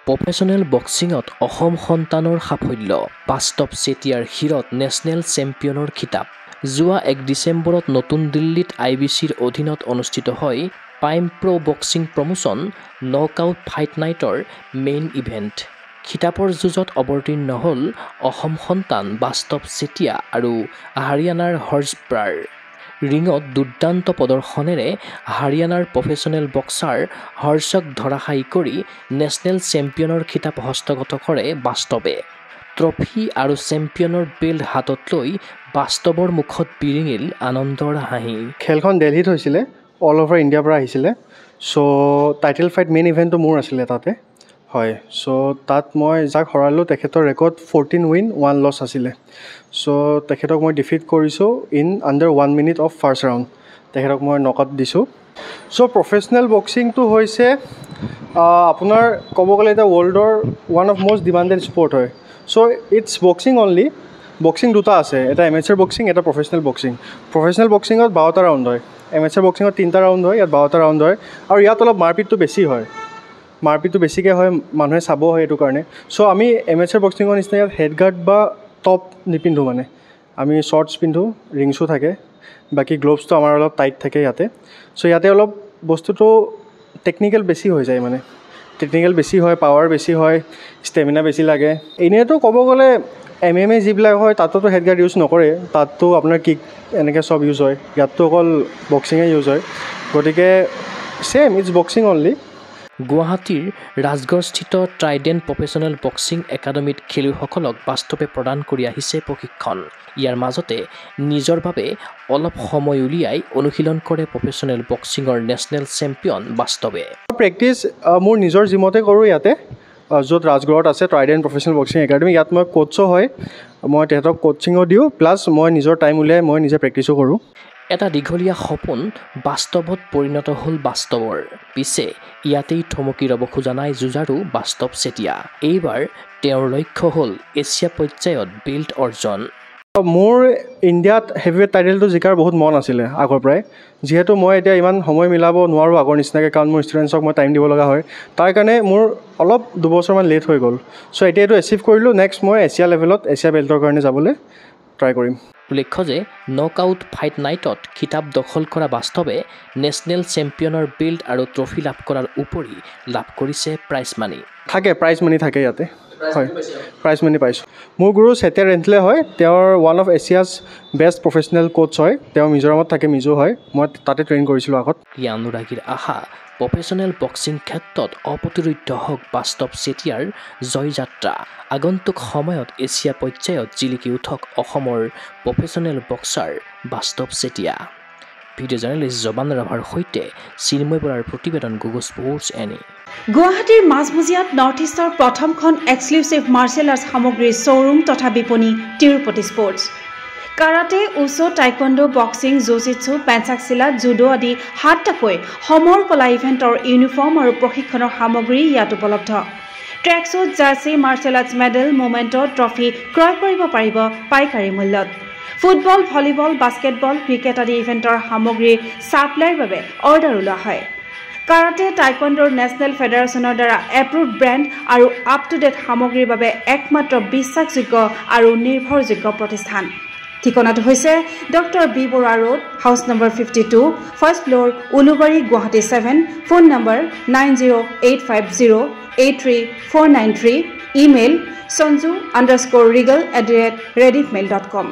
professional বক্সিঙত অসম সন্তানৰ সাফল্য বাস্তৱ চেতিয়াৰ শিৰত নেশ্যনেল চেম্পিয়নৰ খিতাপ যোৱা 1 ডিচেম্বৰত নতুন দিল্লীত IBCৰ অধীনত অনুষ্ঠিত হয় প্ৰাইম প্ৰ বক্সিং প্ৰমোচন নকআউট ফাইট নাইটৰ মেইন ইভেণ্ট খিতাপৰ যুঁজত অৱতীৰ্ণ হ'ল অসম সন্তান বাস্তৱ চেতিয়া আৰু হাৰিয়ানাৰ হৰ্ষব্ৰাৰ ৰিঙত দুৰ্দান্ত প্ৰদৰ্শনেৰে হাৰিয়ানাৰ প্ৰফেচনেল বক্সাৰ হৰ্ষক ধৰাশায়ী কৰি নেশ্যনেল চেম্পিয়নৰ খিতাপ হস্তগত কৰে বাস্তৱে ট্ৰফি আৰু চেম্পিয়নৰ বেল্ট হাতত লৈ বাস্তৱৰ মুখত বিৰিঙিল আনন্দৰ হাঁহি খেলখন দিল্লীত হৈছিলে অল অভাৰ ইণ্ডিয়াৰ পৰা আহিছিলে সো টাইটেল ফাইট মেইন ইভেণ্টটো মোৰ আছিলে তাতে হয় সো তাত মই যাক হৰালোঁ তেখেতৰ ৰেকৰ্ড 14 উইন 1 লছ আছিলে সো তেখেতক মই ডিফিট কৰিছোঁ in under 1 minute of first round তেখেতক মই নকআউট দিছোঁ সো প্ৰফেচনেল বক্সিংটো হৈছে আপোনাৰ ক'ব গ'লে এতিয়া ৱৰ্ল্ডৰ one of most demanded sport হয় so it's boxing only boxing দুটা আছে এটা এমেচাৰ বক্সিং এটা প্ৰফেচনেল বক্সিঙত 12টা ৰাউণ্ড হয় এমেচাৰ বক্সিঙত 3টা ৰাউণ্ড হয় ইয়াত 12টা ৰাউণ্ড হয় আৰু ইয়াত অলপ মাৰপিটটো বেছি হয় মাৰপিটটো বেছিকৈ হয় মানুহে চাব হয় এইটো কাৰণে সো আমি এমেচাৰ বক্সিঙৰ নিচিনা ইয়াত হেডগাৰ্ড বা টপ নিপিন্ধোঁ মানে আমি শ্বৰ্টছ পিন্ধোঁ ৰিংছো থাকে বাকী গ্ল'ভছটো আমাৰ অলপ টাইট থাকে ইয়াতে সো ইয়াতে অলপ বস্তুটো টেকনিকেল বেছি হৈ যায় মানে টেকনিকেল বেছি হয় পাৱাৰ বেছি হয় ষ্টেমিনা বেছি লাগে এনেইতো ক'ব গ'লে MMA যিবিলাক হয় তাততো হেডগাৰ্ড ইউজ নকৰে তাততো আপোনাৰ কিক এনেকৈ চব ইউজ হয় ইয়াততো অকল বক্সিঙে ইউজ হয় গতিকে ছেম ইটছ বক্সিং অনলি গুৱাহাটীৰ ৰাজগড়স্থিত ট্ৰাইডেণ্ট প্ৰফেচনেল বক্সিং একাডেমীত খেলুৱৈসকলক বাস্তৱে প্ৰদান কৰি আহিছে প্ৰশিক্ষণ ইয়াৰ মাজতে নিজৰ বাবে অলপ সময় উলিয়াই অনুশীলন কৰে প্ৰফেচনেল বক্সিঙৰ নেশ্যনেল চেম্পিয়ন বাস্তৱে প্ৰেক্টিছ মোৰ নিজৰ জিমতে কৰোঁ ইয়াতে য'ত ৰাজগড়ত আছে ট্ৰাইডেণ্ট প্ৰফেচনেল বক্সিং একাডেমী ইয়াত মই কোচো হয় মই তেহেঁতক কোচিঙো দিওঁ প্লাছ মই নিজৰ টাইম উলিয়াই মই নিজে প্ৰেক্টিছো কৰোঁ এটা দীঘলীয়া সপোন বাস্তৱত পৰিণত হ'ল বাস্তৱৰ পিছে ইয়াতেই থমকি ৰ'ব খোজা নাই যুঁজাৰু বাস্তৱ চেতিয়া এইবাৰ তেওঁৰ লক্ষ্য হ'ল এছিয়া পৰ্যায়ত বেল্ট অৰ্জন মোৰ ইণ্ডিয়াত হেভিৱেট টাইটেলটো জিকাৰ বহুত মন আছিলে আগৰ পৰাই যিহেতু মই এতিয়া ইমান সময় মিলাব নোৱাৰোঁ আগৰ নিচিনাকৈ কাৰণ মোৰ ষ্টুডেণ্টছক মই টাইম দিব লগা হয় তাৰ কাৰণে মোৰ অলপ 2 বছৰমান লেট হৈ গ'ল চ' এতিয়া এইটো এচিভ কৰিলোঁ নেক্সট মই এছিয়া লেভেলত এছিয়া বেল্টৰ কাৰণে যাবলৈ ট্ৰাই কৰিম উল্লেখ্য যে নকআউট ফাইট নাইটত খিতাপ দখল কৰা বাস্তৱে নেশ্যনেল চেম্পিয়নৰ বেল্ট আৰু ট্ৰফি লাভ কৰাৰ উপৰি লাভ কৰিছে প্ৰাইজ মানি প্ৰাইজ মানি থাকে ইয়াতে হয় প্ৰাইজ মানি পাইছোঁ মোৰ গুৰু চেতিয়া ৰেণ্টলে হয় তেওঁৰ one of Asia's best professional coach হয় তেওঁ মিজোৰামত থাকে মিজো হয় মই তাতে ট্ৰেইন কৰিছিলোঁ আগত ইয়াৰ অনুৰাগীৰ আশা প্ৰফেচনেল বক্সিং ক্ষেত্ৰত অপ্ৰতিৰোধ্য হওক বাস্তৱ চেতিয়াৰ জয়যাত্ৰা আগন্তুক সময়ত এছিয়া পৰ্যায়ত জিলিকি উঠক অসমৰ প্ৰফেচনেল বক্সাৰ বাস্তৱ চেতিয়া ভিডিঅ' জাৰ্নেলিষ্ট জবান ৰাভাৰ সৈতে চিন্ময় বৰাৰ প্ৰতিবেদন গুগল স্পৰ্টছ এনি গুৱাহাটীৰ মাজমজিয়াত নৰ্থ ইষ্টৰ প্ৰথমখন এক্সক্লুচিভ মাৰ্চেল আৰ্টছ সামগ্ৰীৰ শ্ব'ৰুম তথা বিপণী Tirupati sports karate wushu taekwondo boxing jujitsu pencak silat judo আদি 7টাকৈ সমৰ কলা ইভেণ্টৰ ইউনিফৰ্ম আৰু প্ৰশিক্ষণৰ সামগ্ৰী ইয়াত উপলব্ধ tracksuit jersey martial arts medal memento trophy ক্ৰয় কৰিব পাৰিব পাইকাৰী মূল্যত ফুটবল ভলীবল বাস্কেটবল ক্ৰিকেট আদি ইভেণ্টৰ সামগ্ৰীৰ ছাপ্লাইৰ বাবে অৰ্ডাৰ ওলোৱা হয় কাৰাটে টাইকোৱাণ্ডোৰ নেশ্যনেল ফেডাৰেশ্যনৰ দ্বাৰা এপ্ৰুভড ব্ৰেণ্ড আৰু আপ টু ডেট সামগ্ৰীৰ বাবে একমাত্ৰ বিশ্বাসযোগ্য আৰু নিৰ্ভৰযোগ্য প্ৰতিষ্ঠান ঠিকনাটো হৈছে doctor B Barua road house number 52 first floor Ulubari Guwahati 7 phone number 9085083493 email sanju_regal@rediffmail.com